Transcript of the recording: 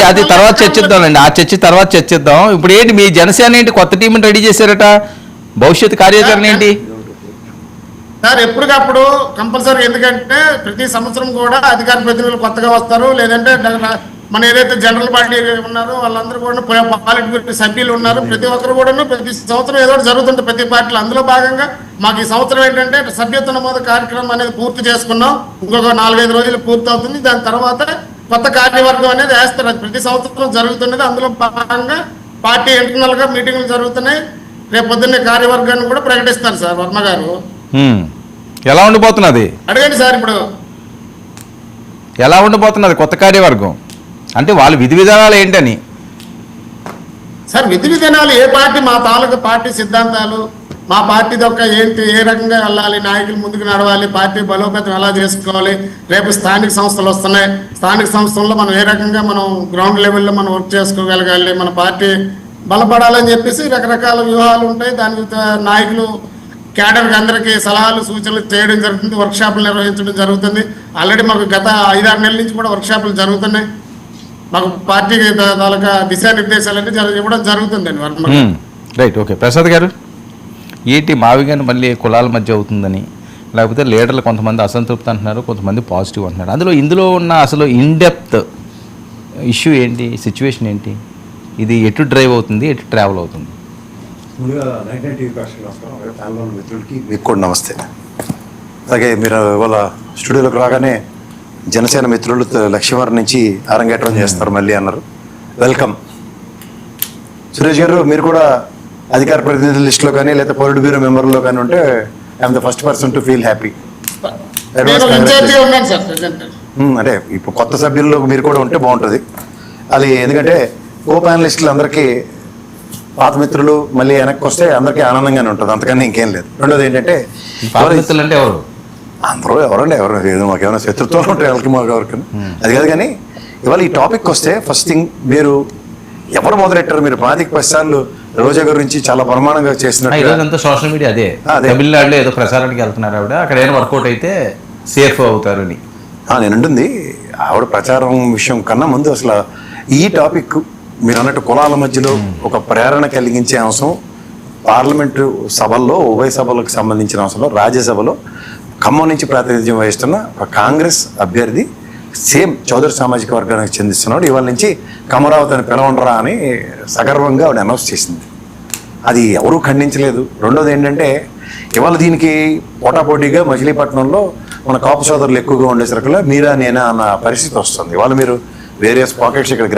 అది తర్వాత చర్చిద్దాంలేండి, ఆ చర్చ తర్వాత చర్చిద్దాం. ఇప్పుడు ఏంటి మీ జనసేన ఏంటి కొత్త టీంని రెడీ చేశారట, భవిష్యత్ కార్యాచరణ ఏంటి సార్? ఎప్పటికప్పుడు కంపల్సరీ, ఎందుకంటే ప్రతి సంవత్సరం కూడా అధికార ప్రతినిధులు కొత్తగా వస్తారు, లేదంటే మన ఏదైతే జనరల్ పార్టీ ఉన్నారో వాళ్ళందరూ కూడా పాలిట్ సభ్యులు ఉన్నారు. ప్రతి ఒక్కరు కూడా ప్రతి సంవత్సరం ఏదో జరుగుతుంది ప్రతి పార్టీలో. అందులో భాగంగా మాకు ఈ సంవత్సరం ఏంటంటే సభ్యత్వ నమోదు కార్యక్రమం అనేది పూర్తి చేసుకున్నాం. ఇంకొక 4-5 రోజులు పూర్తి అవుతుంది. దాని తర్వాత కొత్త కార్యవర్గం అనేది వేస్తారు. అది ప్రతి సంవత్సరం జరుగుతున్నది. అందులో భాగంగా పార్టీ ఇంటర్నల్ గా మీటింగ్లు జరుగుతున్నాయి. రేపు పొద్దున్నే కార్యవర్గాన్ని కూడా ప్రకటిస్తారు సార్ వర్మ గారు. ఎలా ఉండిపోతున్నది అడగండి సార్. ఇప్పుడు ఎలా ఉండిపోతున్నది కొత్త కార్యవర్గం అంటే వాళ్ళ విధి విధానాలు ఏంటని? సార్ విధి విధానాలు ఏ పార్టీ, మా తాలూకా పార్టీ సిద్ధాంతాలు, మా పార్టీ యొక్క ఏంటి, ఏ రకంగా వెళ్ళాలి, నాయకులు ముందుకు నడవాలి, పార్టీ బలోపేతం ఎలా చేసుకోవాలి, రేపు స్థానిక సంస్థలు వస్తున్నాయి, స్థానిక సంస్థల్లో మనం ఏ రకంగా మనం గ్రౌండ్ లెవెల్లో మనం వర్క్ చేసుకోగలగాలి, మన పార్టీ బలపడాలని చెప్పేసి రకరకాల వ్యూహాలు ఉంటాయి. దాని నాయకులు క్యాడర్కి అందరికీ సలహాలు సూచనలు చేయడం జరుగుతుంది, వర్క్షాపులు నిర్వహించడం జరుగుతుంది. ఆల్రెడీ మాకు గత 5-6 నెలల నుంచి కూడా వర్క్షాపులు జరుగుతున్నాయి. మాకు పార్టీకి తాలూకా దిశానిర్దేశాలన్నీ ఇవ్వడం జరుగుతుందండి వర్మ. Right, okay. ప్రసాద్ గారు ఏంటి మావిగాని మళ్ళీ కులాల మధ్య అవుతుందని, లేకపోతే లీడర్లు కొంతమంది అసంతృప్తి అంటున్నారు, కొంతమంది పాజిటివ్ అంటున్నారు. ఇందులో ఉన్న అసలు ఇన్డెప్త్ ఇష్యూ ఏంటి, సిచ్యువేషన్ ఏంటి, ఇది ఎటు డ్రైవ్ అవుతుంది, ఎటు ట్రావెల్ అవుతుంది? ముందుగా మిత్రులకి మీకు కూడా నమస్తే. అలాగే మీరు ఇవాళ స్టూడియోలోకి రాగానే జనసేన మిత్రులు లక్ష్మీవారం నుంచి అరంగేట్రం చేస్తారు మళ్ళీ అన్నారు. వెల్కమ్. సురేష్ గారు, మీరు కూడా అధికార ప్రతినిధుల లిస్టులో కానీ లేదా పొలిట్ బ్యూరో మెంబర్లో కానీ ఉంటే I'm the first person to feel happy. అంటే ఇప్పుడు కొత్త సభ్యుల్లో మీరు కూడా ఉంటే బాగుంటుంది అది. ఎందుకంటే కో ప్యానలిస్టులు అందరికీ పాత మిత్రులు మళ్ళీ వెనక్కి వస్తే అందరికీ ఆనందంగానే ఉంటుంది, అంతకన్నా ఇంకేం లేదు. రెండోది ఏంటంటే అంటే ఎవరు అందరూ ఎవరండి, ఎవరు ఏదో మాకేమైనా శత్రుత్వాలు ఉంటాయి వాళ్ళకి మాకు ఎవరికైనా, అది కాదు. కానీ ఇవాళ ఈ టాపిక్ వస్తే ఫస్ట్ థింగ్ మీరు ఎవరు మొదలెట్టారు? మీరు 25 సార్లు రోజా గారి గురించి చాలా ప్రమాణంగా చేసినట్టు సోషల్ మీడియా అదే తమిళనాడులో ఏదో ప్రచారానికి వెళ్తున్నారు ఆవిడ, అక్కడ ఏమైనా వర్కౌట్ అయితే సేఫ్ అవుతారని నేను అంటుంది. ఆవిడ ప్రచారం విషయం కన్నా ముందు అసలు ఈ టాపిక్ మీరు అన్నట్టు కులాల మధ్యలో ఒక ప్రేరణ కలిగించే అంశం పార్లమెంటు సభల్లో, ఉభయ సభలకు సంబంధించిన అంశంలో, రాజ్యసభలో ఖమ్మం నుంచి ప్రాతినిధ్యం వహిస్తున్న ఒక కాంగ్రెస్ అభ్యర్థి సేమ్ చౌదరి సామాజిక వర్గానికి చెందిస్తున్నాడు. ఇవాళ నుంచి కమరావతిని పిలవండరా అని సగర్వంగా ఆవిడ అనౌన్స్ చేసింది. అది ఎవరూ ఖండించలేదు. రెండోది ఏంటంటే ఇవాళ దీనికి పోటాపోటీగా మచిలీపట్నంలో మన కాపు సోదరులు ఎక్కువగా ఉండేసరికల్లా మీరా నేనా అన్న పరిస్థితి వస్తుంది. ఇవాళ మీరు వేరియస్ పాకెట్స్ ఇక్కడ